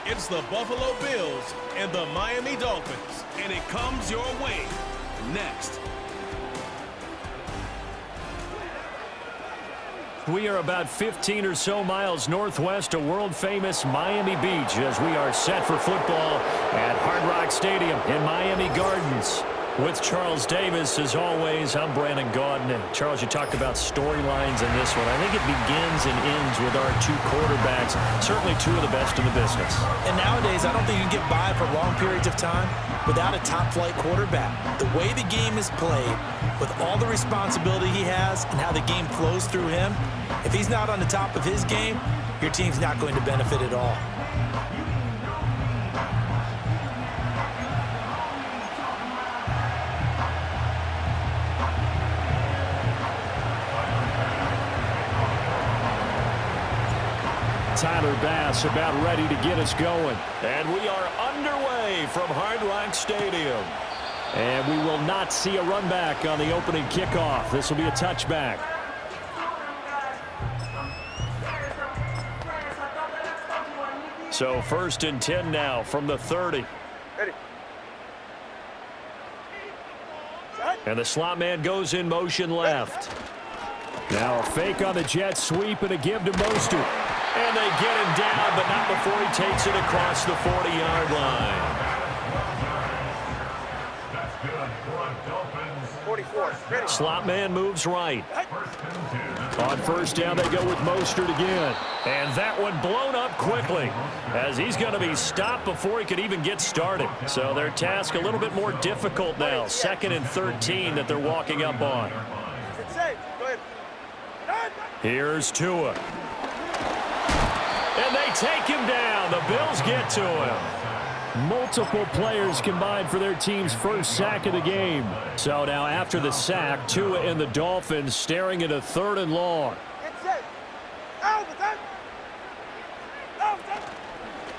It's the Buffalo Bills and the Miami Dolphins, and it comes your way next. We are about 15 or so miles northwest of world-famous Miami Beach as we are set for football at Hard Rock Stadium in Miami Gardens. With Charles Davis, as always, I'm Brandon Gaudin. And Charles, you talked about storylines in this one. I think it begins and ends with our two quarterbacks, certainly two of the best in the business. And nowadays, I don't think you can get by for long periods of time without a top-flight quarterback. The way the game is played, with all the responsibility he has and how the game flows through him, if he's not on the top of his game, your team's not going to benefit at all. Tyler Bass about ready to get us going. And we are underway from Hard Rock Stadium. And we will not see a run back on the opening kickoff. This will be a touchback. So 1st and 10 now from the 30. Ready. And the slot man goes in motion left. Now a fake on the jet sweep and a give to Mostert. And they get him down, but not before he takes it across the 40-yard line. 44. Ready. Slot man moves right. On 1st down, they go with Mostert again. And that one blown up quickly as he's going to be stopped before he could even get started. So their task a little bit more difficult now. 2nd and 13 that they're walking up on. It's safe. Go ahead. Here's Tua. And they take him down. The Bills get to him. Multiple players combined for their team's first sack of the game. So now after the sack, Tua and the Dolphins staring at a 3rd and long.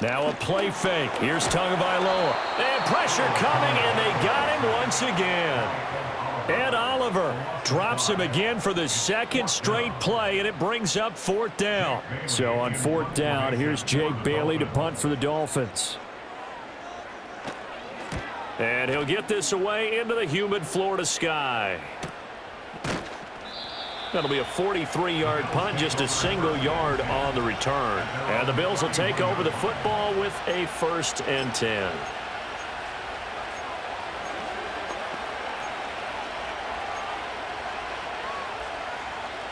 Now a play fake. Here's Tagovailoa. And pressure coming, and they got him once again. Ed Oliver drops him again for the 2nd straight play, and it brings up 4th down. So on 4th down, here's Jake Bailey to punt for the Dolphins. And he'll get this away into the humid Florida sky. That'll be a 43-yard punt, just a single yard on the return. And the Bills will take over the football with a 1st and 10.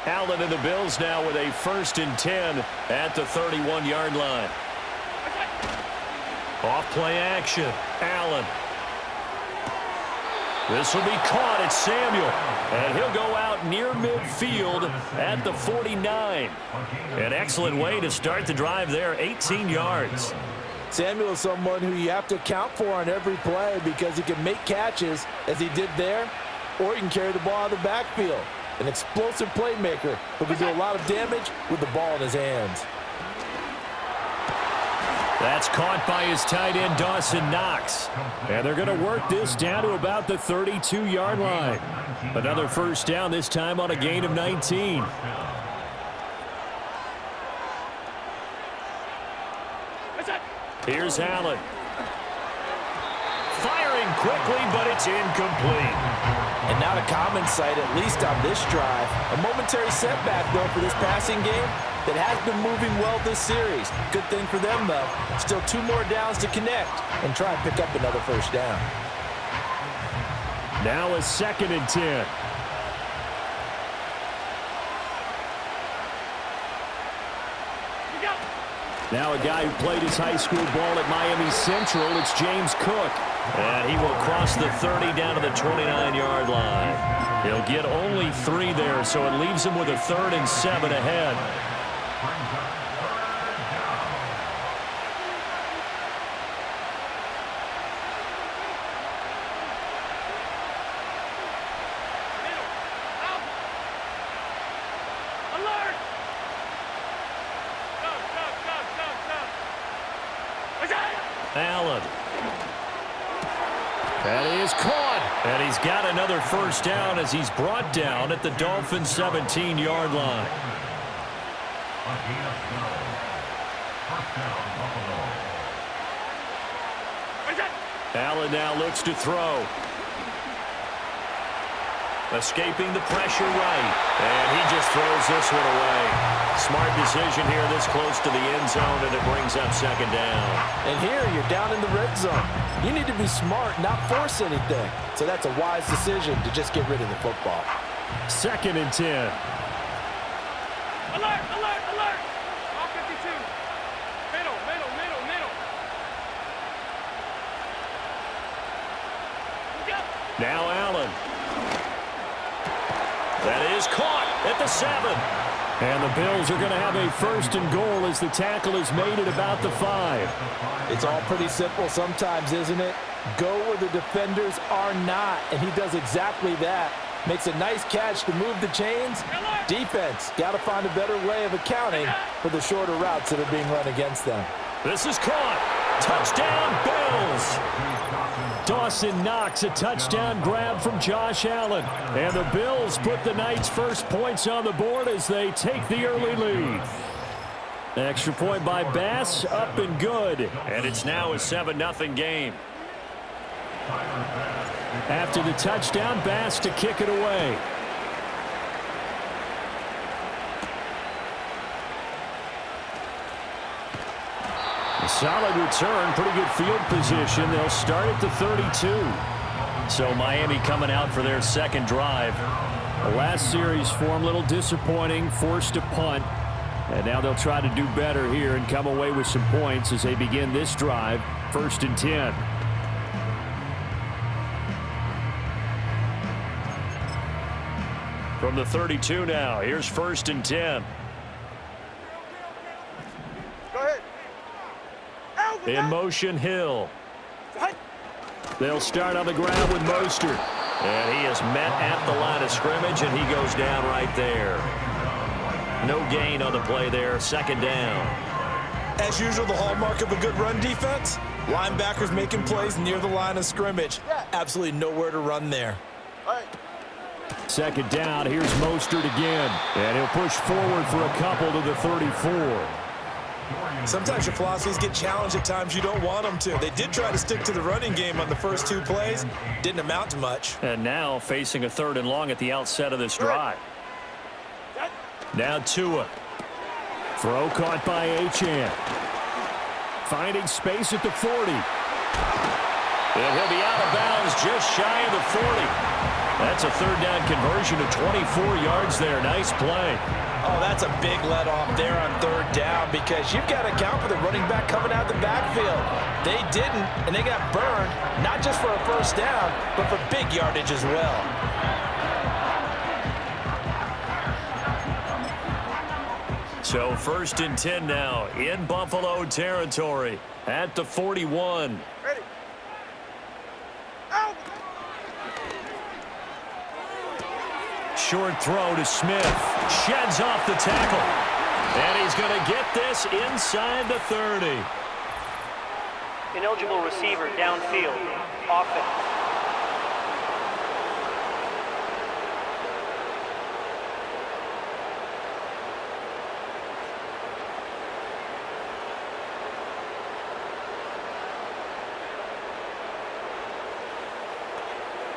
Allen and the Bills now with a 1st and 10 at the 31-yard line. Off play action. Allen. This will be caught. It's Samuel. And he'll go out near midfield at the 49. An excellent way to start the drive there. 18 yards. Samuel is someone who you have to account for on every play because he can make catches as he did there, or he can carry the ball out of the backfield. An explosive playmaker who can do a lot of damage with the ball in his hands. That's caught by his tight end, Dawson Knox. And they're going to work this down to about the 32-yard line. Another 1st down, this time on a gain of 19. Here's Allen. Firing quickly, but it's incomplete. And not a common sight, at least on this drive. A momentary setback, though, for this passing game that has been moving well this series. Good thing for them, though. Still 2 more downs to connect and try and pick up another 1st down. Now a 2nd and 10. Now a guy who played his high school ball at Miami Central, it's James Cook. And he will cross the 30 down to the 29-yard line. He'll get only 3 there, so it leaves him with a 3rd and 7 ahead. Allen. That is caught. And he's got another 1st down as he's brought down at the Dolphins' 17-yard line. Allen now looks to throw. Escaping the pressure right. And he just throws this one away. Smart decision here this close to the end zone, and it brings up second down. And here you're down in the red zone. You need to be smart, not force anything. So that's a wise decision to just get rid of the football. 2nd and 10. Alert, alert, alert. All 52. Middle, middle, middle, middle. Go. Now Allen. That is caught at the 7. And the Bills are going to have a 1st and goal as the tackle is made at about the 5. It's all pretty simple sometimes, isn't it? Go where the defenders are not, and he does exactly that. Makes a nice catch to move the chains. Defense, got to find a better way of accounting for the shorter routes that are being run against them. This is caught. Touchdown, Bills. Dawson Knox, a touchdown grab from Josh Allen. And the Bills put the Knights' first points on the board as they take the early lead. Extra point by Bass, up and good. And it's now a 7-0 game. After the touchdown, Bass to kick it away. A solid return, pretty good field position. They'll start at the 32. So Miami coming out for their second drive. The last series for them, a little disappointing, forced a punt. And now they'll try to do better here and come away with some points as they begin this drive, 1st and 10. From the 32 now, here's 1st and 10. Go ahead. In motion, Hill. They'll start on the ground with Mostert. And he is met at the line of scrimmage, and he goes down right there. No gain on the play there, 2nd down. As usual, the hallmark of a good run defense, linebackers making plays near the line of scrimmage. Absolutely nowhere to run there. All right. 2nd down, here's Mostert again. And he'll push forward for a couple to the 34. Sometimes your philosophies get challenged at times you don't want them to. They did try to stick to the running game on the first 2 plays. Didn't amount to much. And now facing a 3rd and long at the outset of this drive. Now Tua. Throw caught by Achane. Finding space at the 40. And he'll be out of bounds just shy of the 40. That's a 3rd down conversion of 24 yards there. Nice play. Oh, that's a big let off there on 3rd down because you've got to account for the running back coming out of the backfield. They didn't, and they got burned, not just for a 1st down, but for big yardage as well. So 1st and 10 now in Buffalo territory at the 41. Ready. Out. Short throw to Smith. Sheds off the tackle. And he's going to get this inside the 30. Ineligible receiver downfield. Offense.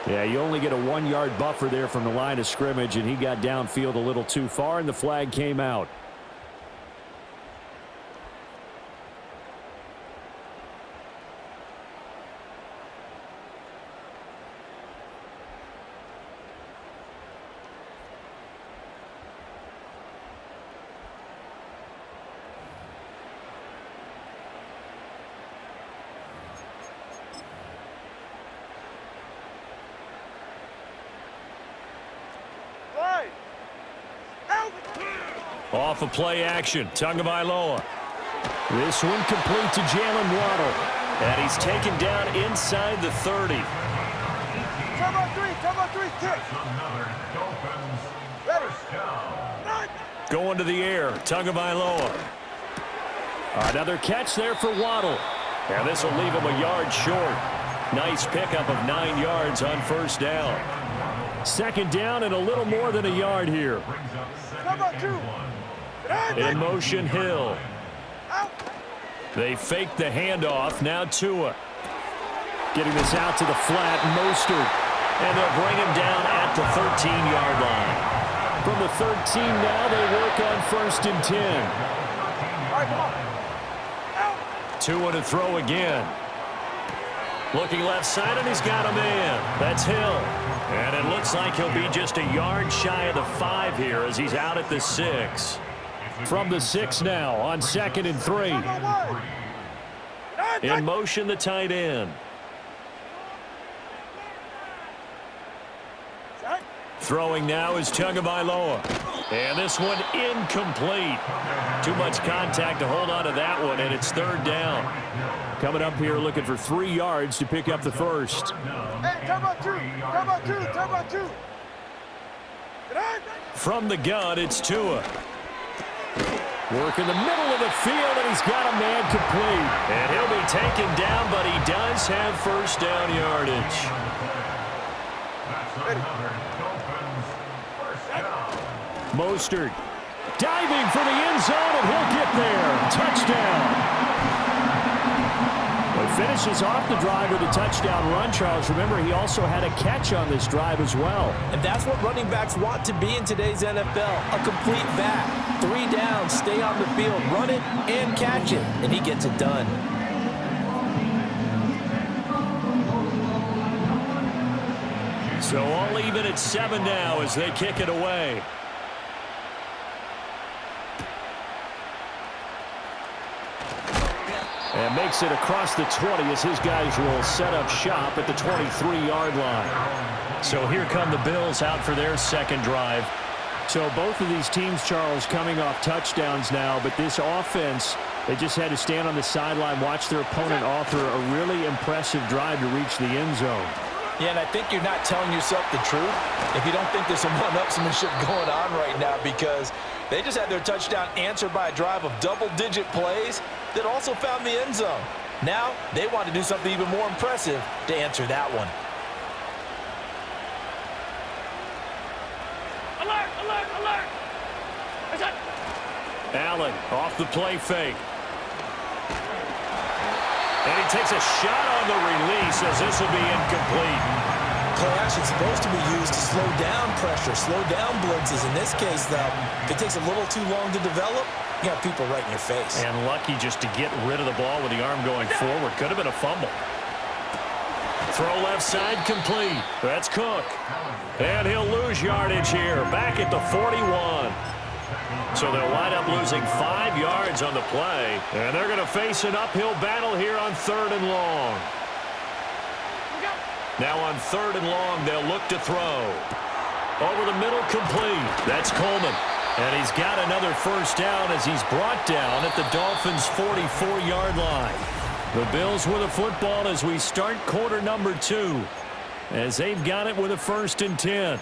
Yeah, you only get a 1-yard buffer there from the line of scrimmage, and he got downfield a little too far, and the flag came out. Off of play action, Tagovailoa. This one complete to Jalen Waddle. And he's taken down inside the 30. Come on, 3, kick. Ready. Going to the air, Tagovailoa. Another catch there for Waddle. And this will leave him a yard short. Nice pickup of 9 yards on 1st down. 2nd down and a little more than a yard here. Come on, 2. In motion, Hill. Out. They fake the handoff. Now Tua. Getting this out to the flat, Mostert. And they'll bring him down at the 13-yard line. From the 13 now, they work on 1st and 10. All right, come on. 2 to throw again. Looking left side, and he's got a man. That's Hill. And it looks like he'll be just a yard shy of the 5 here as he's out at the 6. From the 6 now on 2nd and 3. In motion, the tight end. Throwing now is Tagovailoa. And this one incomplete. Too much contact to hold on to that one, and it's 3rd down. Coming up here looking for 3 yards to pick up the first. Hey, come on, 2. Come on, 2. Come on, 2. From the gun, it's Tua. Work in the middle of the field, and he's got a man complete. And he'll be taken down, but he does have 1st down yardage. Mostert diving for the end zone, and he'll get there. Touchdown. Well, he finishes off the drive with a touchdown run, Charles. Remember, he also had a catch on this drive as well. And that's what running backs want to be in today's NFL, a complete back. 3 downs, stay on the field, run it, and catch it. And he gets it done. So all even at 7 now as they kick it away. And makes it across the 20 as his guys will set up shop at the 23-yard line. So here come the Bills out for their 2nd drive. So both of these teams, Charles, coming off touchdowns now, but this offense, they just had to stand on the sideline, watch their opponent author a really impressive drive to reach the end zone. Yeah, and I think you're not telling yourself the truth if you don't think there's some one-upsmanship going on right now, because they just had their touchdown answered by a drive of double-digit plays that also found the end zone. Now they want to do something even more impressive to answer that one. Alert, alert, alert. Allen off the play fake. And he takes a shot on the release as this will be incomplete. Play action is supposed to be used to slow down pressure, slow down blitzes. In this case, though, if it takes a little too long to develop, you got people right in your face. And lucky just to get rid of the ball with the arm going forward. Could have been a fumble. Throw left side complete. That's Cook. And he'll lose yardage here. Back at the 41. So they'll wind up losing 5 yards on the play. And they're going to face an uphill battle here on 3rd and long. Now on 3rd and long, they'll look to throw. Over the middle, complete. That's Coleman. And he's got another 1st down as he's brought down at the Dolphins' 44-yard line. The Bills with a football as we start quarter number 2, as they've got it with a 1st and 10.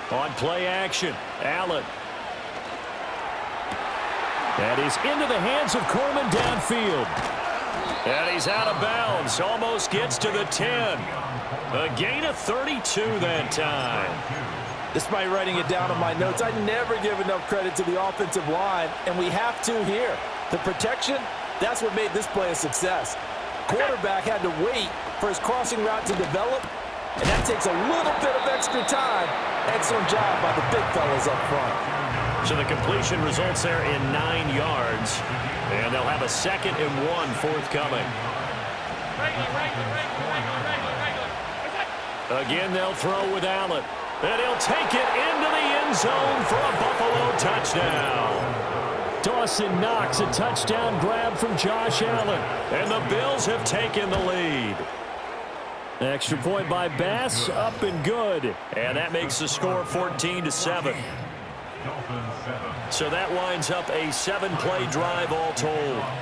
On play action, Allen. That is into the hands of Coleman downfield. And he's out of bounds. Almost gets to the 10. A gain of 32 that time. Despite writing it down on my notes, I never give enough credit to the offensive line, and we have to here. The protection, that's what made this play a success. Quarterback had to wait for his crossing route to develop, and that takes a little bit of extra time. Excellent job by the big fellas up front. So the completion results there in 9 yards. And they'll have a 2nd and 1 forthcoming. Again, they'll throw with Allen. And he'll take it into the end zone for a Buffalo touchdown. Dawson Knox, a touchdown grab from Josh Allen. And the Bills have taken the lead. Extra point by Bass, up and good. And that makes the score 14-7. So that winds up a 7-play drive all told.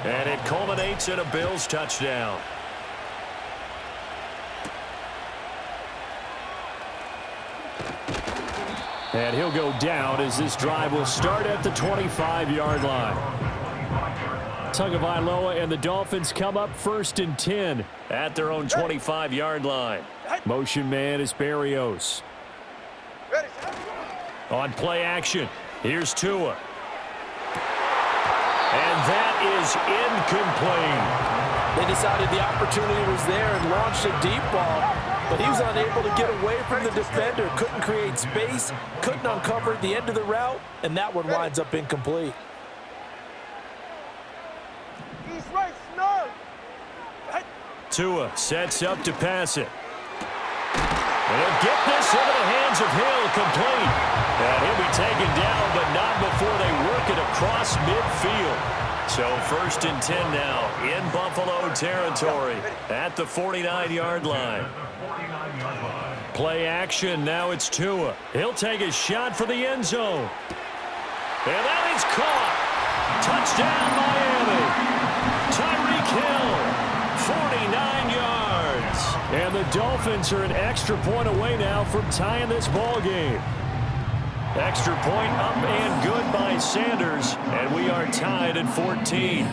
And it culminates in a Bills touchdown. And he'll go down as this drive will start at the 25-yard line. Tagovailoa and the Dolphins come up 1st and 10 at their own 25-yard line. Motion man is Berrios. On play action, here's Tua. And that is incomplete. They decided the opportunity was there and launched a deep ball, but he was unable to get away from the defender, couldn't create space, couldn't uncover the end of the route, and that one winds up incomplete. Tua sets up to pass it. And he'll get this into the hands of Hill, complete. And he'll be taken down, but not before they work it across midfield. So 1st and 10 now in Buffalo territory at the 49-yard line. Play action, now it's Tua. He'll take a shot for the end zone. And that is caught. Touchdown, Miami. Tyreek Hill, 49 yards. And the Dolphins are an extra point away now from tying this ball game. Extra point up and good by Sanders, and we are tied at 14.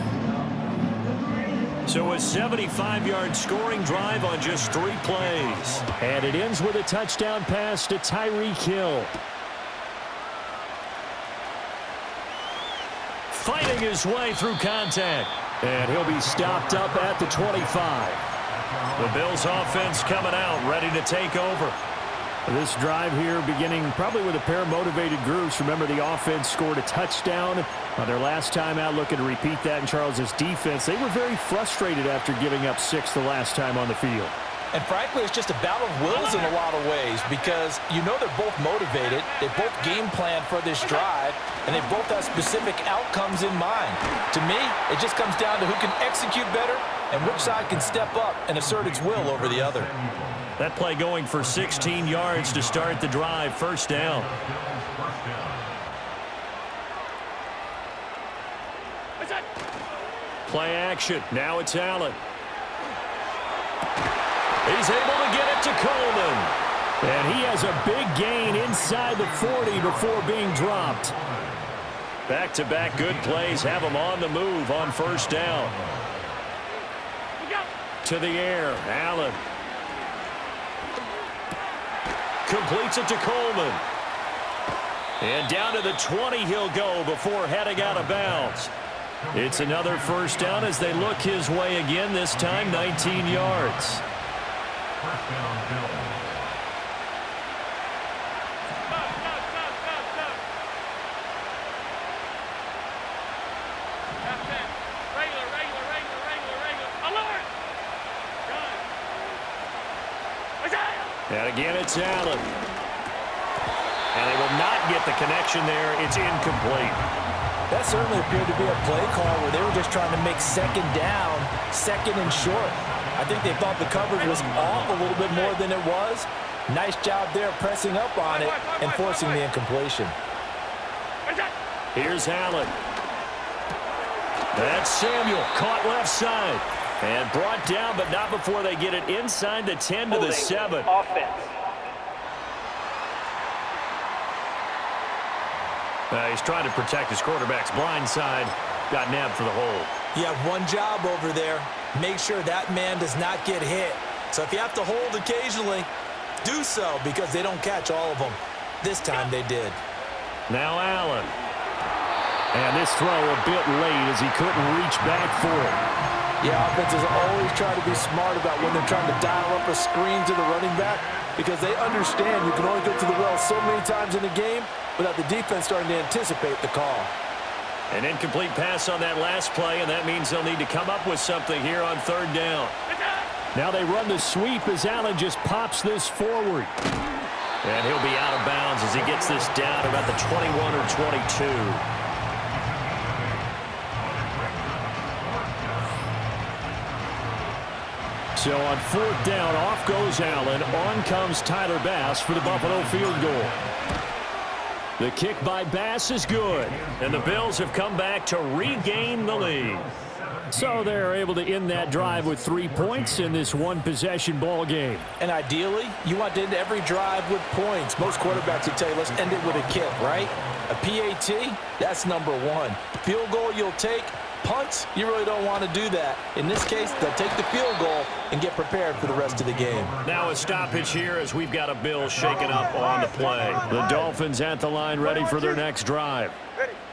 So a 75-yard scoring drive on just 3 plays. And it ends with a touchdown pass to Tyreek Hill. Fighting his way through contact. And he'll be stopped up at the 25. The Bills offense coming out, ready to take over. This drive here beginning probably with a pair of motivated groups. Remember, the offense scored a touchdown on their last time out, looking to repeat that in Charles' defense. They were very frustrated after giving up 6 the last time on the field. And frankly, it's just a battle of wills in a lot of ways, because you know they're both motivated, they both game plan for this drive, and they both have specific outcomes in mind. To me, it just comes down to who can execute better and which side can step up and assert its will over the other. That play going for 16 yards to start the drive. 1st down. Play action. Now it's Allen. He's able to get it to Coleman. And he has a big gain inside the 40 before being dropped. Back-to-back good plays have him on the move on 1st down. To the air, Allen. Completes it to Coleman. And down to the 20 he'll go before heading out of bounds. It's another 1st down as they look his way again, this time 19 yards. And again, it's Allen. And they will not get the connection there. It's incomplete. That certainly appeared to be a play call where they were just trying to make 2nd down, 2nd and short. I think they thought the coverage was off a little bit more than it was. Nice job there pressing up on it and forcing the incompletion. Here's Allen. That's Samuel, caught left side. And brought down, but not before they get it inside the 10 to the 7. Offense. He's trying to protect his quarterback's blind side. Got nabbed for the hold. You have one job over there. Make sure that man does not get hit. So if you have to hold occasionally, do so, because they don't catch all of them. This time they did. Now Allen. And this throw a bit late as he couldn't reach back for it. Yeah, offenses always try to be smart about when they're trying to dial up a screen to the running back, because they understand you can only go to the well so many times in a game without the defense starting to anticipate the call. An incomplete pass on that last play, and that means they'll need to come up with something here on 3rd down. Now they run the sweep as Allen just pops this forward. And he'll be out of bounds as he gets this down about the 21 or 22. So on 4th down, off goes Allen. On comes Tyler Bass for the Buffalo field goal. The kick by Bass is good. And the Bills have come back to regain the lead. So they're able to end that drive with 3 points in this one-possession ball game. And ideally, you want to end every drive with points. Most quarterbacks would tell you, let's end it with a kick, right? A PAT, that's number 1. Field goal you'll take, punts, you really don't want to do that. In this case, they'll take the field goal and get prepared for the rest of the game. Now a stoppage here as we've got a Bill shaken up on the play. The Dolphins at the line ready for their next drive.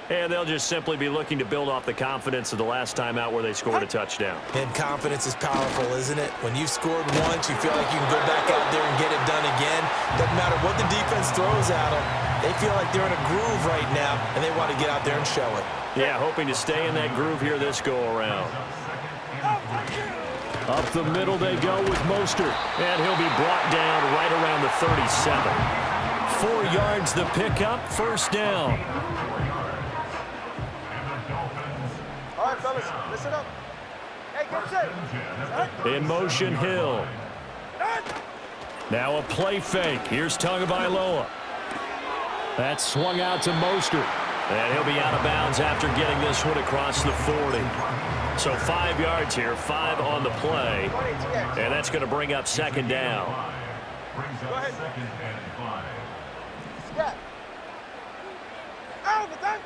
And they'll just simply be looking to build off the confidence of the last time out where they scored a touchdown. And confidence is powerful, isn't it? When you've scored once, you feel like you can go back out there and get it done again. Doesn't matter what the defense throws at them. They feel like they're in a groove right now, and they want to get out there and show it. Yeah, hoping to stay in that groove here this go-around. Up the middle they go with Mostert. And he'll be brought down right around the 37. 4 yards the pickup, first down. All right, fellas, listen up. Hey, get set. In motion, Hill. Now a play fake. Here's Tagovailoa. That's swung out to Mostert. And he'll be out of bounds after getting this one across the 40. So 5 yards here, 5 on the play. And that's going to bring up second down. Go ahead. Scott. Out of time.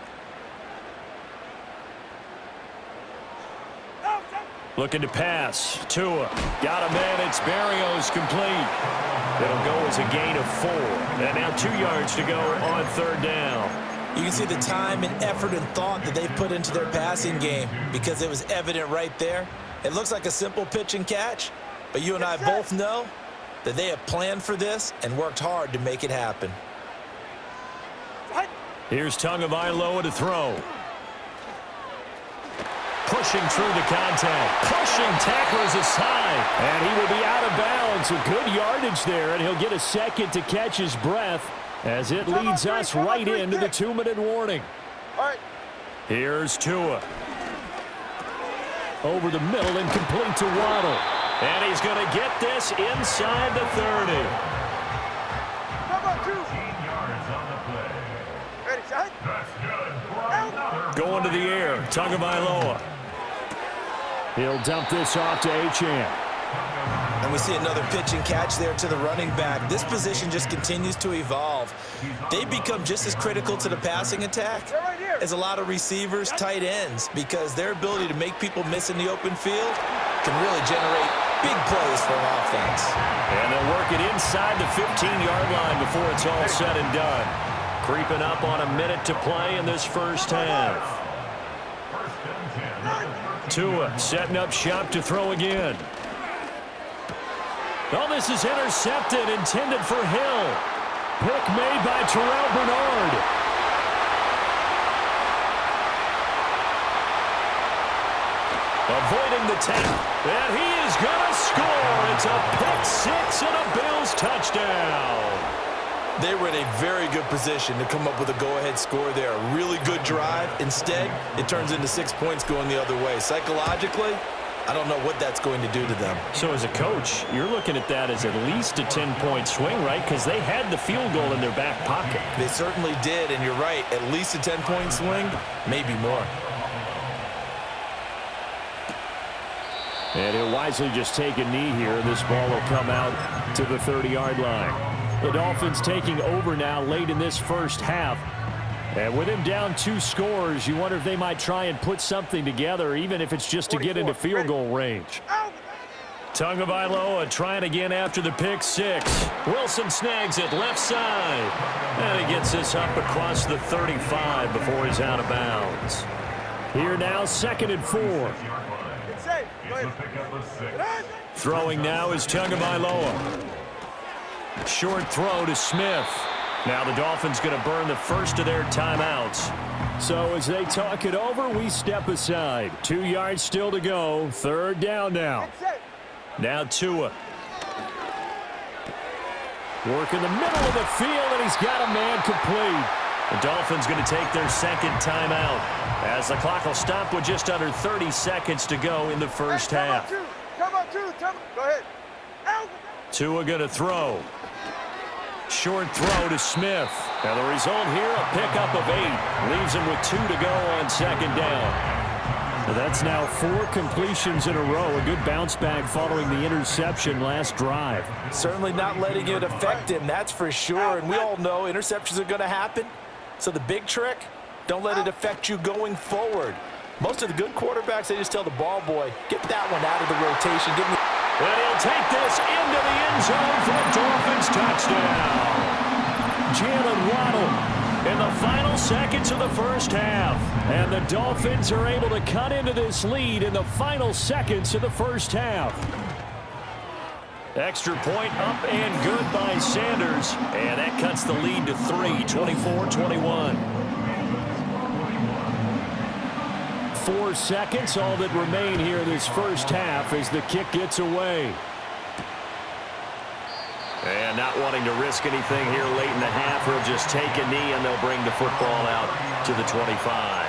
Looking to pass. Tua. Got a man. It's Berrios complete. It'll go as a gain of 4. And now 2 yards to go on third down. You can see the time and effort and thought that they've put into their passing game because it was evident right there. It looks like a simple pitch and catch, but you and I both know that they have planned for this and worked hard to make it happen. Here's Tagovailoa to throw. Pushing through the contact. Pushing tacklers aside. And he will be out of bounds. A good yardage there, and he'll get a second to catch his breath as it leads us right into the 2-minute warning. All right. Here's Tua. Over the middle and complete to Waddle. And he's going to get this inside the 30. Come on, 2. Ready, shot. Out. Going to the air. Tagovailoa. He'll dump this off to Achane. And we see another pitch and catch there to the running back. This position just continues to evolve. They become just as critical to the passing attack as a lot of receivers, tight ends, because their ability to make people miss in the open field can really generate big plays for an offense. And they'll work it inside the 15-yard line before it's all said and done. Creeping up on a minute to play in this first half. Tua setting up shop to throw again. Oh, this is intercepted, intended for Hill. Pick made by Terrell Bernard. Avoiding the tap, and he is going to score. It's a pick 6 and a Bills touchdown. They were in a very good position to come up with a go-ahead score there. A really good drive. Instead, it turns into 6 points going the other way. Psychologically, I don't know what that's going to do to them. So as a coach, you're looking at that as at least a 10-point swing, right? Because they had the field goal in their back pocket. They certainly did, and you're right. At least a 10-point swing, maybe more. And he'll wisely just take a knee here. This ball will come out to the 30-yard line. The Dolphins taking over now late in this first half. And with him down 2 scores, you wonder if they might try and put something together, even if it's just to get into field goal range. Tagovailoa trying again after the pick 6. Wilson snags it left side. And he gets this up across the 35 before he's out of bounds. Here now, 2nd and 4. Throwing now is Tagovailoa. Short throw to Smith. Now the Dolphins going to burn the first of their timeouts. So as they talk it over, we step aside. 2 yards still to go. Third down now. Now Tua. Work in the middle of the field, and he's got a man complete. The Dolphins going to take their second timeout as the clock will stop with just under 30 seconds to go in the first half. Come on, 2. Go ahead. Tua going to throw. Short throw to Smith. And the result here, a pickup of 8. Leaves him with 2 to go on second down. That's now 4 completions in a row. A good bounce back following the interception last drive. Certainly not letting it affect him, that's for sure. And we all know interceptions are going to happen. So the big trick, don't let it affect you going forward. Most of the good quarterbacks, they just tell the ball boy, get that one out of the rotation. Give me. And he'll take this into the end zone for a Dolphins touchdown. Jalen Waddle in the final seconds of the first half. And the Dolphins are able to cut into this lead in the final seconds of the first half. Extra point up and good by Sanders. And that cuts the lead to 3, 24-21. 4 seconds, all that remain here this first half as the kick gets away. And not wanting to risk anything here late in the half, he'll just take a knee and they'll bring the football out to the 25.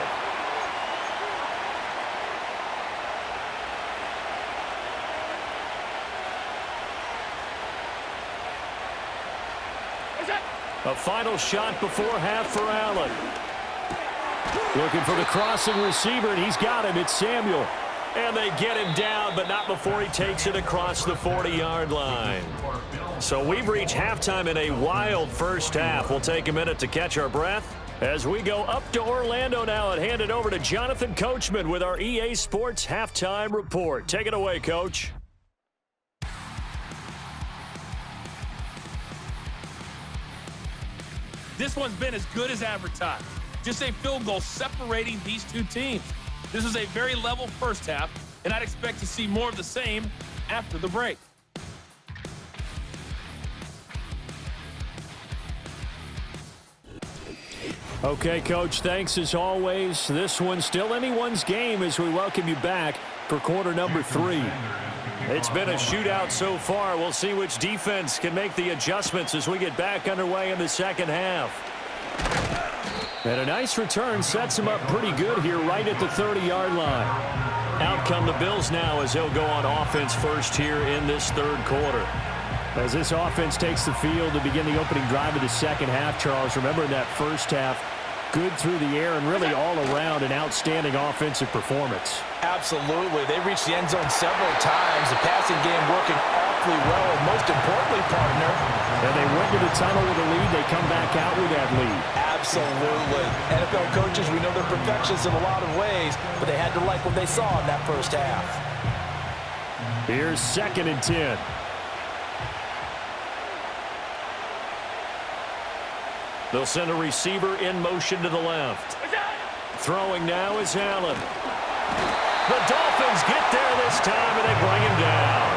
A final shot before half for Allen. Looking for the crossing receiver, and he's got him. It's Samuel. And they get him down, but not before he takes it across the 40-yard line. So we've reached halftime in a wild first half. We'll take a minute to catch our breath as we go up to Orlando now and hand it over to Jonathan Coachman with our EA Sports Halftime Report. Take it away, Coach. This one's been as good as advertised. Just a field goal separating these two teams. This is a very level first half, and I'd expect to see more of the same after the break. Okay, Coach, thanks as always. This one's still anyone's game as we welcome you back for quarter number 3. It's been a shootout so far. We'll see which defense can make the adjustments as we get back underway in the second half. And a nice return sets him up pretty good here right at the 30-yard line. Out come the Bills now as they'll go on offense first here in this third quarter. As this offense takes the field to begin the opening drive of the second half, Charles, remember in that first half, good through the air and really all around an outstanding offensive performance. Absolutely. They reached the end zone several times. The passing game working awfully well. And most importantly, partner. And they went to the tunnel with a lead. They come back out with that lead. Absolutely. NFL coaches, we know they're perfectionists in a lot of ways, but they had to like what they saw in that first half. Here's 2nd and 10. They'll send a receiver in motion to the left. Throwing now is Allen. The Dolphins get there this time, and they bring him down.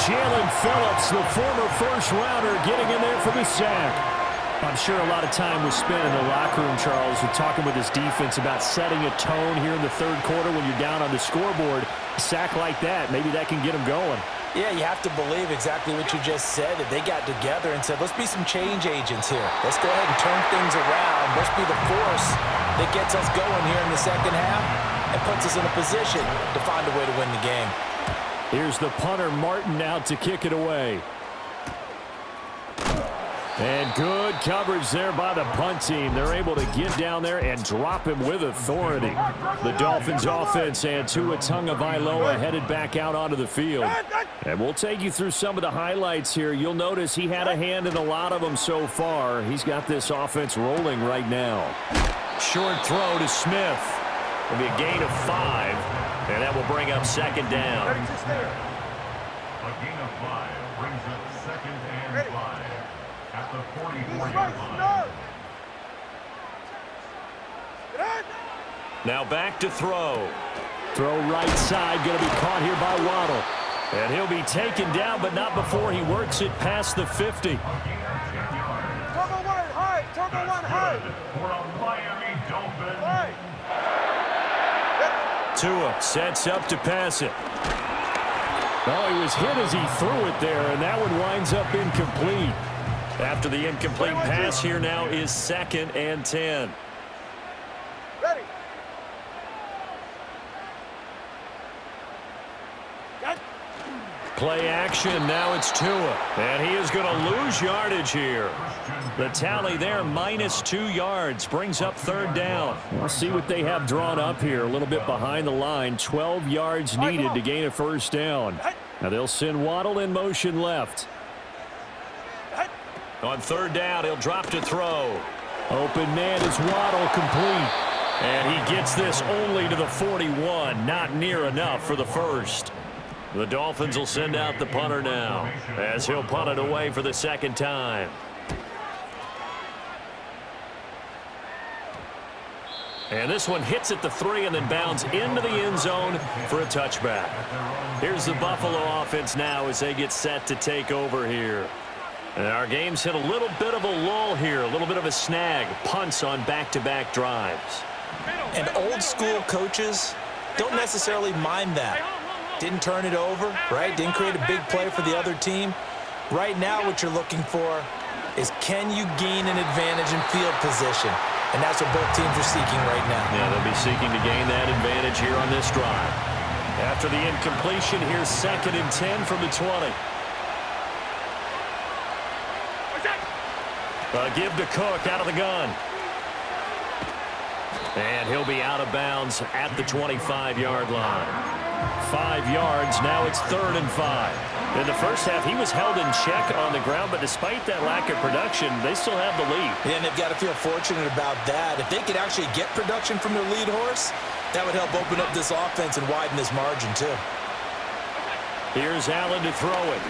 Jalen Phillips, the former first-rounder, getting in there for the sack. I'm sure a lot of time was spent in the locker room, Charles, with talking with his defense about setting a tone here in the third quarter when you're down on the scoreboard. A sack like that, maybe that can get him going. Yeah, you have to believe exactly what you just said, that they got together and said, let's be some change agents here. Let's go ahead and turn things around. Let's be the force that gets us going here in the second half and puts us in a position to find a way to win the game. Here's the punter, Martin, out to kick it away. And good coverage there by the punt team. They're able to get down there and drop him with authority. The Dolphins offense and Tua Tagovailoa headed back out onto the field. And we'll take you through some of the highlights here. You'll notice he had a hand in a lot of them so far. He's got this offense rolling right now. Short throw to Smith. It'll be a gain of 5, and that will bring up 2nd down. A gain of 5 brings up 2nd and 5. At the 44-yard line. Now back to throw. Throw right side, going to be caught here by Waddle. And he'll be taken down, but not before he works it past the 50. Turbo 1 high, Turbo 1 high. For a Miami Dolphins. High. Tua sets up to pass it. Oh, he was hit as he threw it there, and that one winds up incomplete. After the incomplete pass, here now is 2nd and 10. Ready. Play action, now it's Tua. And he is going to lose yardage here. The tally there, -2 yards, brings up 3rd down. We'll see what they have drawn up here. A little bit behind the line, 12 yards needed to gain a 1st down. Now they'll send Waddle in motion left. On 3rd down, he'll drop to throw. Open man is Waddle, complete. And he gets this only to the 41. Not near enough for the first. The Dolphins will send out the punter now as he'll punt it away for the second time. And this one hits at the 3 and then bounds into the end zone for a touchback. Here's the Buffalo offense now as they get set to take over here. And our game's hit a little bit of a lull here, a little bit of a snag. Punts on back-to-back drives. And old school coaches don't necessarily mind that. Didn't turn it over, right? Didn't create a big play for the other team. Right now what you're looking for is, can you gain an advantage in field position? And that's what both teams are seeking right now. Yeah, they'll be seeking to gain that advantage here on this drive. After the incompletion, here's 2nd and 10 from the 20. Give to Cook out of the gun. And he'll be out of bounds at the 25-yard line. 5 yards, now it's 3rd and 5. In the first half, he was held in check on the ground, but despite that lack of production, they still have the lead. Yeah, and they've got to feel fortunate about that. If they could actually get production from their lead horse, that would help open up this offense and widen this margin, too. Here's Allen to throw it.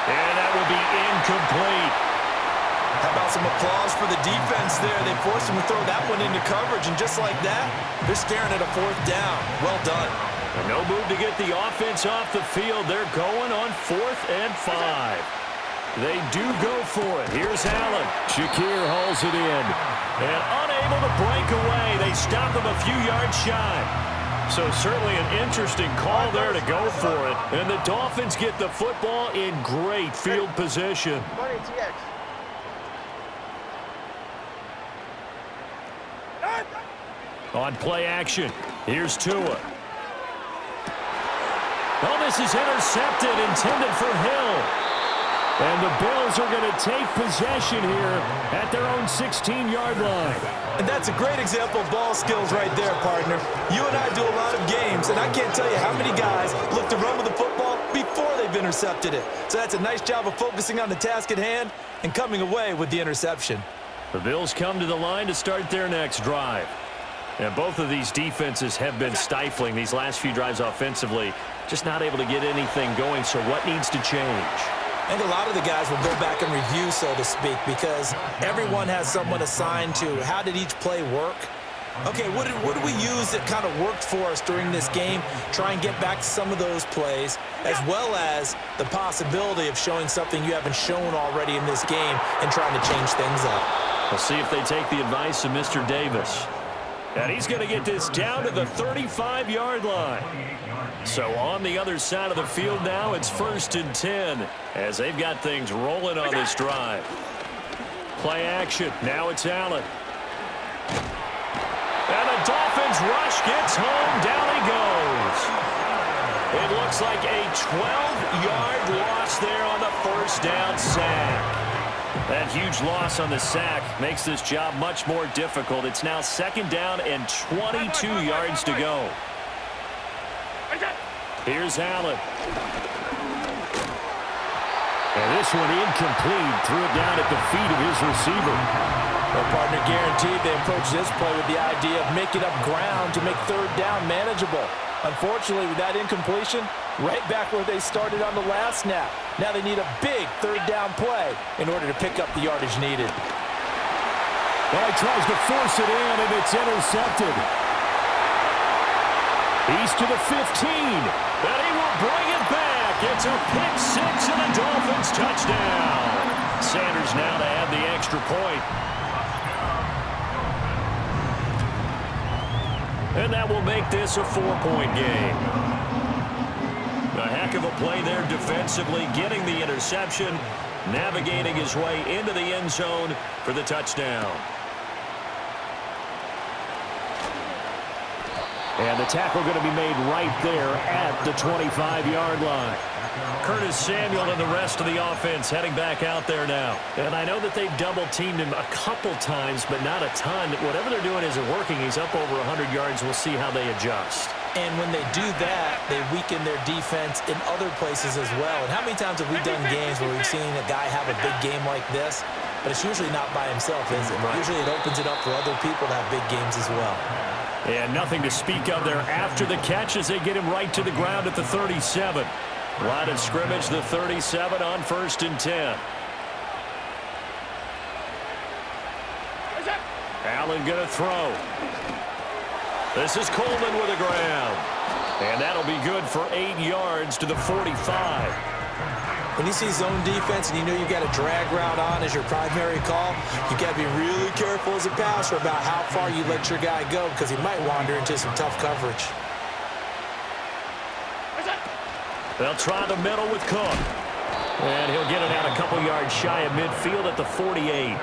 And that will be incomplete. How about some applause for the defense there? They forced him to throw that one into coverage, and just like that, they're staring at a 4th down. Well done. And no move to get the offense off the field. They're going on 4th and 5. They do go for it. Here's Allen. Shakir hauls it in. And unable to break away. They stop him a few yards shy. So certainly an interesting call there to go for it. And the Dolphins get the football in great field position. On play action, here's Tua. Oh, this is intercepted, intended for Hill. And the Bills are going to take possession here at their own 16-yard line. And that's a great example of ball skills right there, partner. You and I do a lot of games, and I can't tell you how many guys look to run with the football before they've intercepted it. So that's a nice job of focusing on the task at hand and coming away with the interception. The Bills come to the line to start their next drive. And both of these defenses have been stifling these last few drives offensively. Just not able to get anything going, so what needs to change? I think a lot of the guys will go back and review, so to speak, because everyone has someone assigned to how did each play work. Okay, what did we use that kind of worked for us during this game? Try and get back to some of those plays, as well as the possibility of showing something you haven't shown already in this game and trying to change things up. We'll see if they take the advice of Mr. Davis. And he's going to get this down to the 35-yard line. So on the other side of the field now, it's 1st and 10 as they've got things rolling on this drive. Play action. Now it's Allen. And the Dolphins rush gets home. Down he goes. It looks like a 12-yard loss there on the 1st down sack. That huge loss on the sack makes this job much more difficult. It's now 2nd down and 22 yards to go. Here's Allen. And this one incomplete. Threw it down at the feet of his receiver. Well, partner, guaranteed they approach this play with the idea of making up ground to make 3rd down manageable. Unfortunately, with that incompletion, right back where they started on the last snap. Now they need a big 3rd down play in order to pick up the yardage needed. Well, he tries to force it in, and it's intercepted. He's to the 15, and he will bring it back. It's a pick 6 and a Dolphins touchdown. Sanders now to add the extra point. And that will make this a 4-point game. A heck of a play there defensively, getting the interception, navigating his way into the end zone for the touchdown. And the tackle going to be made right there at the 25-yard line. Curtis Samuel and the rest of the offense heading back out there now. And I know that they've double-teamed him a couple times, but not a ton. Whatever they're doing isn't working. He's up over 100 yards. We'll see how they adjust. And when they do that, they weaken their defense in other places as well. And how many times have we done games where we've seen a guy have a big game like this, but it's usually not by himself, is it? Right. Usually it opens it up for other people to have big games as well. And nothing to speak of there after the catch as they get him right to the ground at the 37. Line of scrimmage, the 37 on 1st and 10. Allen going to throw. This is Coleman with a grab. And that'll be good for 8 yards to the 45. When you see zone defense and you know you've got a drag route on as your primary call, you've got to be really careful as a passer about how far you let your guy go because he might wander into some tough coverage. They'll try the middle with Cook. And he'll get it out a couple yards shy of midfield at the 48.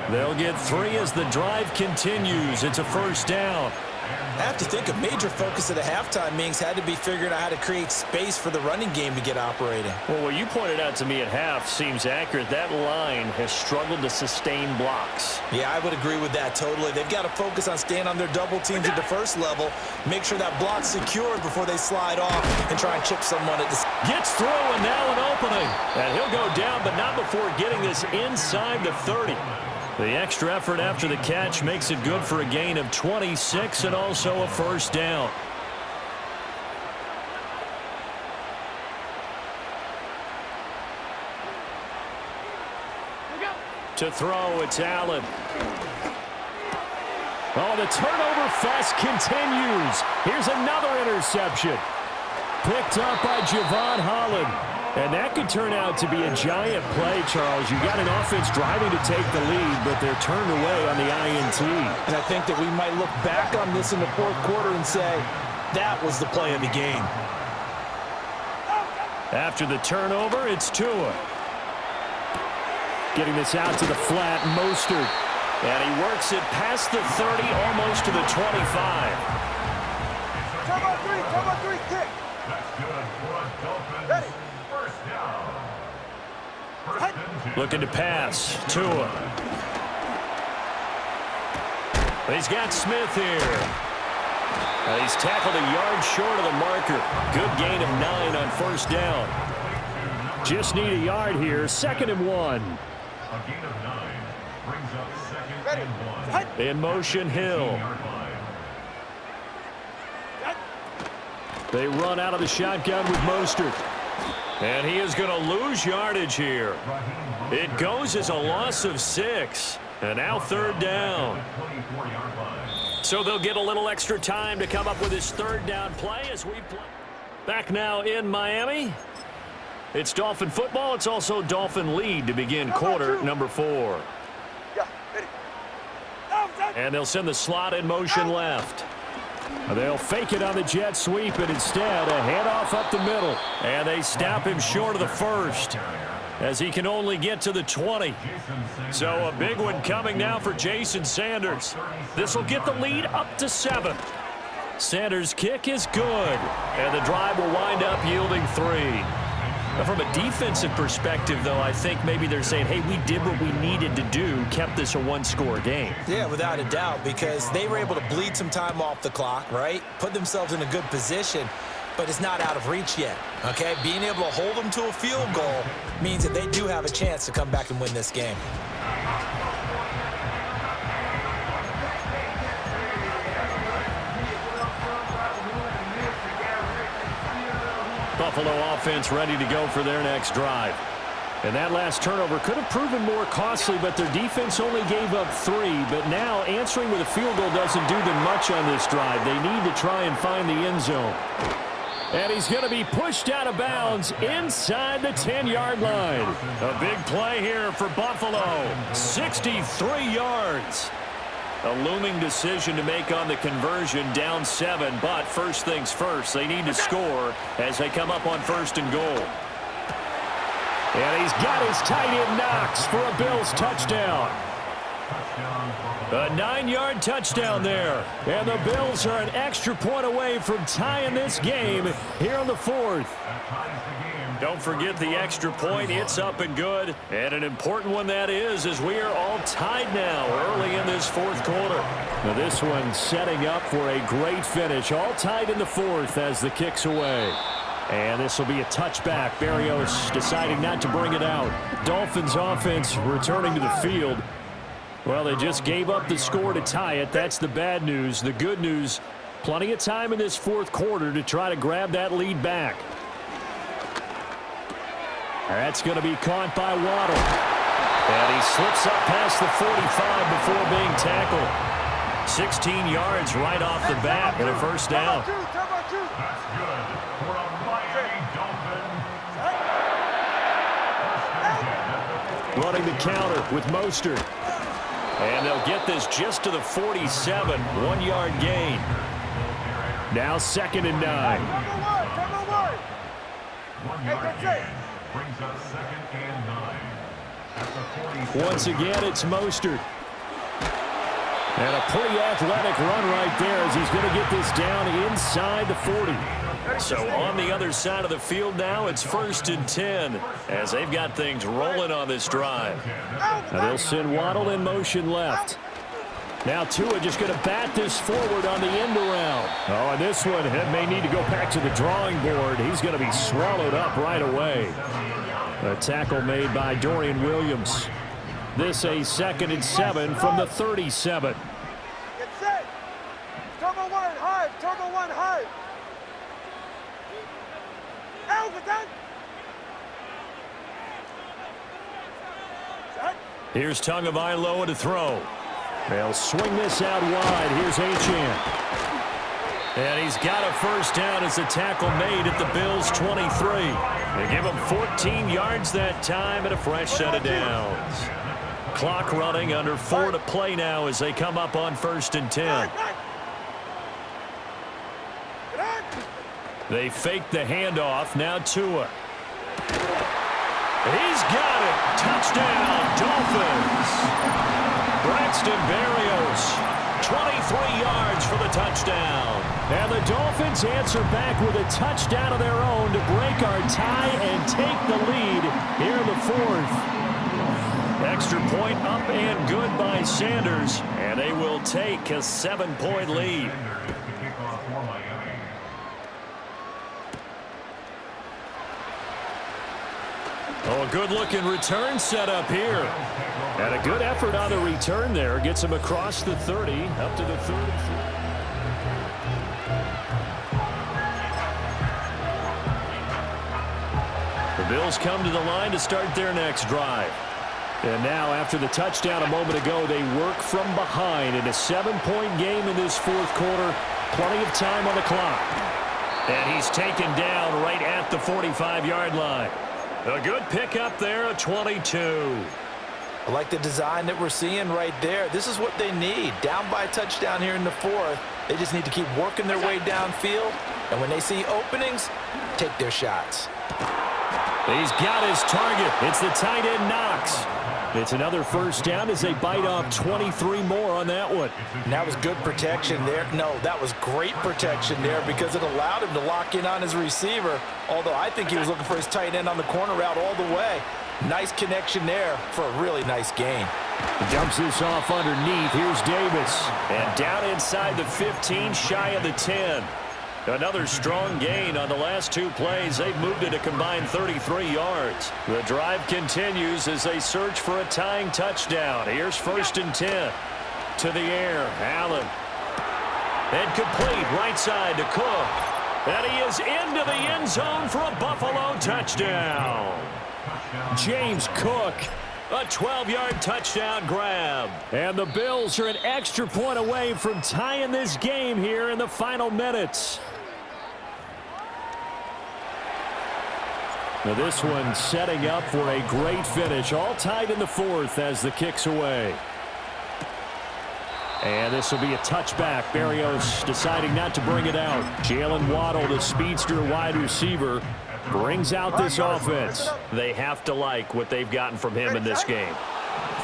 They'll get 3 as the drive continues. It's a 1st down. I have to think a major focus of the halftime meetings had to be figuring out how to create space for the running game to get operating. Well, what you pointed out to me at half seems accurate. That line has struggled to sustain blocks. Yeah, I would agree with that totally. They've got to focus on staying on their double teams at the first level, make sure that block's secured before they slide off and try and chip someone at the... Gets through and now an opening. And he'll go down, but not before getting this inside the 30. The extra effort after the catch makes it good for a gain of 26 and also a 1st down. To throw, it's Allen. Oh, the turnover fest continues. Here's another interception. Picked up by Javon Holland. And that could turn out to be a giant play, Charles. You've got an offense driving to take the lead, but they're turned away on the INT. And I think that we might look back on this in the 4th quarter and say, that was the play of the game. After the turnover, it's Tua. Getting this out to the flat, Mostert. And he works it past the 30, almost to the 25. Come on, 3, kick. That's good for a Dolphins. Ready. First down. First and 10. Looking to pass. Tua. He's got Smith here. He's tackled a yard short of the marker. Good gain of 9 on 1st down. Just need a yard here. 2nd and 1. A gain of 9 brings up 2nd and 1. In motion, Hill. They run out of the shotgun with Mostert. And he is going to lose yardage here. It goes as a loss of 6. And now 3rd down. So they'll get a little extra time to come up with his 3rd down play as we play. Back now in Miami. It's Dolphin football. It's also Dolphin lead to begin quarter number 4. Yeah, ready. And they'll send the slot in motion left. They'll fake it on the jet sweep, and instead a handoff up the middle. And they stop him short of the 1st as he can only get to the 20. So a big one coming now for Jason Sanders. This will get the lead up to 7. Sanders' kick is good, and the drive will wind up yielding 3. Now, from a defensive perspective, though, I think maybe they're saying, hey, we did what we needed to do, kept this a 1-score game. Yeah, without a doubt, because they were able to bleed some time off the clock, right? Put themselves in a good position, but it's not out of reach yet, okay? Being able to hold them to a field goal means that they do have a chance to come back and win this game. Buffalo offense ready to go for their next drive. And that last turnover could have proven more costly, but their defense only gave up 3. But now answering with a field goal doesn't do them much on this drive. They need to try and find the end zone. And he's going to be pushed out of bounds inside the 10-yard line. A big play here for Buffalo. 63 yards. A looming decision to make on the conversion, down 7. But first things first, they need to score as they come up on 1st and goal. And he's got his tight end Knox for a Bills touchdown. A 9-yard touchdown there. And the Bills are an extra point away from tying this game here on the 4th. Don't forget the extra point. It's up and good. And an important one that is, as we are all tied now early in this 4th quarter. Now this one setting up for a great finish. All tied in the 4th as the kick's away. And this will be a touchback. Berrios deciding not to bring it out. Dolphins offense returning to the field. Well, they just gave up the score to tie it. That's the bad news. The good news, plenty of time in this fourth quarter to try to grab that lead back. That's going to be caught by Waddle. And he slips up past the 45 before being tackled. 16 yards right off the bat and a first down. That's good for a Miami Dolphin. Running the counter with Mostert. And they'll get this just to the 47, 1-yard gain. Now 2nd and 9. Turn over. 1 yard gain brings up 2nd and 9. At the 47. Once again, it's Mostert. And a pretty athletic run right there as he's going to get this down inside the 40. So on the other side of the field now, it's 1st and 10 as they've got things rolling on this drive. Now they'll send Waddle in motion left. Now Tua just going to bat this forward on the end around. Oh, and this one may need to go back to the drawing board. He's going to be swallowed up right away. A tackle made by Dorian Williams. This a 2nd and 7 from the 37. Get set. Turbo 1 hard. Turbo 1 hard. Here's Tagovailoa to throw. They'll swing this out wide. Here's Achane. And he's got a first down as a tackle made at the Bills' 23. They give him 14 yards that time and a fresh set of downs. Clock running, under 4 to play now as they come up on 1st and 10. They fake the handoff. Now Tua. He's got it. Touchdown, Dolphins. Braxton Berrios, 23 yards for the touchdown. And the Dolphins answer back with a touchdown of their own to break our tie and take the lead here in the 4th. Extra point up and good by Sanders, and they will take a 7-point lead. Oh, a good-looking return set up here. And a good effort on the return there. Gets him across the 30, up to the 33. The Bills come to the line to start their next drive. And now, after the touchdown a moment ago, they work from behind in a 7-point game in this 4th quarter. Plenty of time on the clock. And he's taken down right at the 45-yard line. A good pickup there, a 22. I like the design that we're seeing right there. This is what they need. Down by a touchdown here in the 4th. They just need to keep working their way downfield. And when they see openings, take their shots. He's got his target. It's the tight end Knox. It's another first down as they bite off 23 more on that one. And that was good protection there. No, that was great protection there because it allowed him to lock in on his receiver. Although I think he was looking for his tight end on the corner route all the way. Nice connection there for a really nice gain. He dumps this off underneath. Here's Davis. And down inside the 15, shy of the 10. Another strong gain on the last 2 plays. They've moved it a combined 33 yards. The drive continues as they search for a tying touchdown. Here's 1st and 10. To the air, Allen. And complete right side to Cook. And he is into the end zone for a Buffalo touchdown. James Cook. A 12-yard touchdown grab. And the Bills are an extra point away from tying this game here in the final minutes. Now this one setting up for a great finish. All tied in the 4th as the kick's away. And this will be a touchback. Berrios deciding not to bring it out. Jalen Waddle, the speedster wide receiver, brings out this offense. They have to like what they've gotten from him in this game.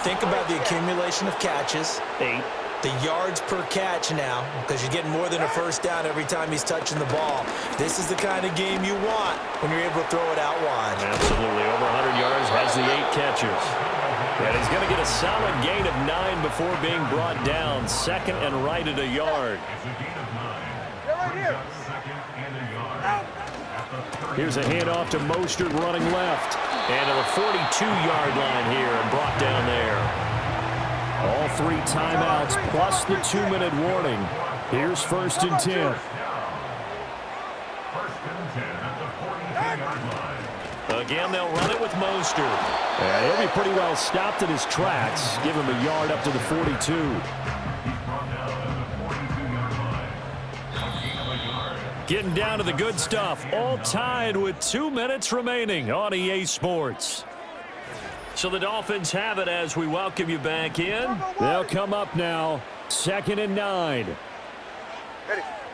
Think about the accumulation of catches. 8. The yards per catch now, because you're getting more than a first down every time he's touching the ball. This is the kind of game you want when you're able to throw it out wide. Absolutely. Over 100 yards, has the 8 catches. And he's going to get a solid gain of 9 before being brought down. 2nd and right at a yard. It's a gain of 9. They're right here. 2nd and a yard. At the 30. Here's a handoff to Mostert running left. And to the 42-yard line here and brought down there. All 3 timeouts plus the 2-minute warning. Here's 1st and 10. 1st and 10 at the 42-yard line. Again, they'll run it with Mostert. And he'll be pretty well stopped in his tracks. Give him a yard up to the 42. He's brought down at the 42-yard line. A gain of a yard. Getting down to the good stuff. All tied with 2 minutes remaining on EA Sports. So the Dolphins have it as we welcome you back in. They'll come up now. 2nd and 9.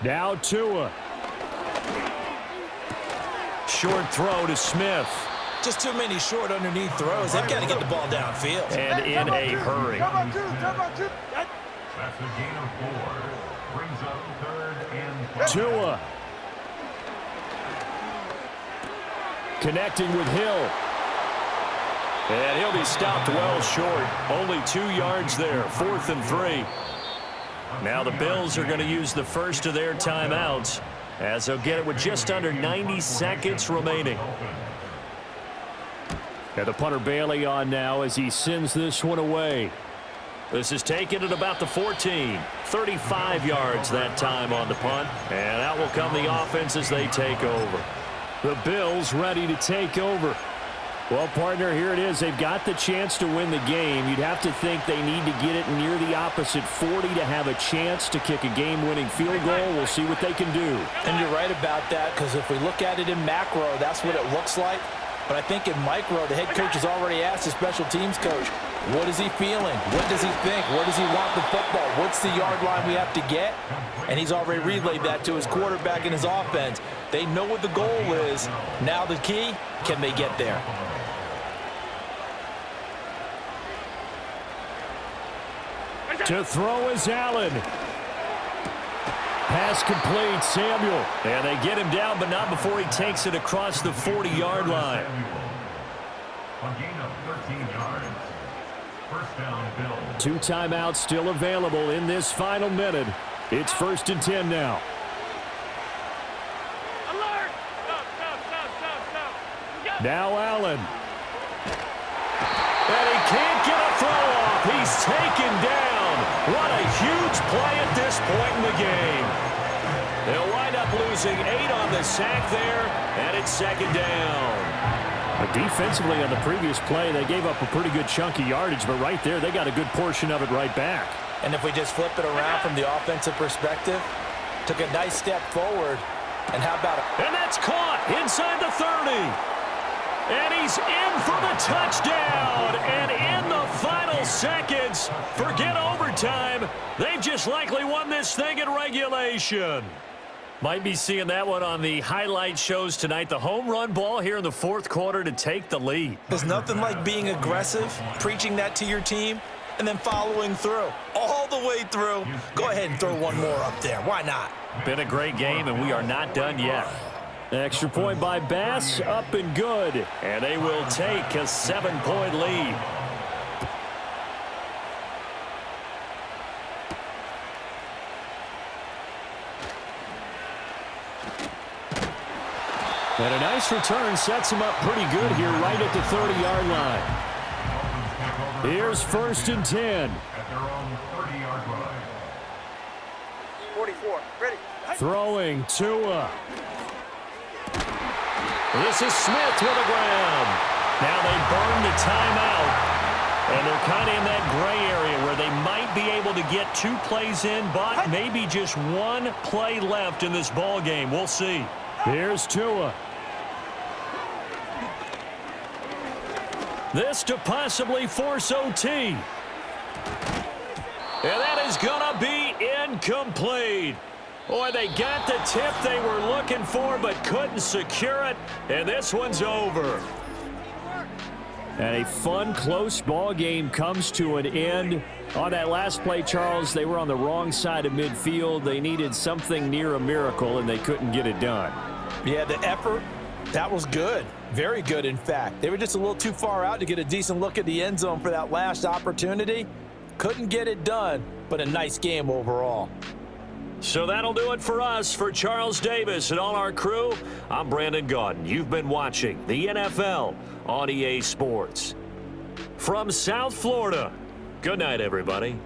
Now Tua. Short throw to Smith. Just too many short underneath throws. They've got to get the ball downfield. And in a hurry. That's a gain of 4. Brings up 3rd and 5. Tua. Connecting with Hill. And he'll be stopped well short. Only 2 yards there. 4th and 3. Now the Bills are going to use the first of their timeouts as they'll get it with just under 90 seconds remaining. And the punter Bailey on now as he sends this one away. This is taken at about the 14. 35 yards that time on the punt. And out will come the offense as they take over. The Bills ready to take over. Well, partner, here it is. They've got the chance to win the game. You'd have to think they need to get it near the opposite 40 to have a chance to kick a game-winning field goal. We'll see what they can do. And you're right about that, because if we look at it in macro, that's what it looks like. But I think in micro, the head coach has already asked the special teams coach, what is he feeling? What does he think? Where does he want the football? What's the yard line we have to get? And he's already relayed that to his quarterback and his offense. They know what the goal is. Now the key, can they get there? To throw is Allen. Pass complete, Samuel. And they get him down, but not before he takes it across the 40-yard line. A gain of 13 yards. 1st down, Bills. 2 timeouts still available in this final minute. It's 1st and 10 now. Alert! Stop. Now Allen. And he can't get a throw off. He's taken down. What a huge play at this point in the game. They'll wind up losing 8 on the sack there, and it's 2nd down. But defensively on the previous play, they gave up a pretty good chunk of yardage, but right there, they got a good portion of it right back. And if we just flip it around from the offensive perspective, took a nice step forward, and how about it? And that's caught inside the 30. And he's in for the touchdown. And in the final seconds, forget overtime. They've just likely won this thing in regulation. Might be seeing that one on the highlight shows tonight. The home run ball here in the 4th quarter to take the lead. There's nothing like being aggressive, preaching that to your team, and then following through. All the way through. Go ahead and throw one more up there. Why not? Been a great game, and we are not done yet. Extra point by Bass, up and good. And they will take a 7-point lead. And a nice return sets him up pretty good here right at the 30-yard line. Here's 1st and 10. At their own 30-yard line. 44. Ready. Throwing Tua. This is Smith with the ground. Now they burn the timeout. And they're kind of in that gray area where they might be able to get 2 plays in, but maybe just 1 play left in this ball game. We'll see. Here's Tua. This to possibly force OT. And that is going to be incomplete. Boy, they got the tip they were looking for, but couldn't secure it. And this one's over. And a fun, close ball game comes to an end. On that last play, Charles, they were on the wrong side of midfield. They needed something near a miracle, and they couldn't get it done. Yeah, the effort, that was good. Very good, in fact. They were just a little too far out to get a decent look at the end zone for that last opportunity. Couldn't get it done, but a nice game overall. So that'll do it for us. For Charles Davis and all our crew, I'm Brandon Gaudin. You've been watching the NFL on EA Sports. From South Florida, good night, everybody.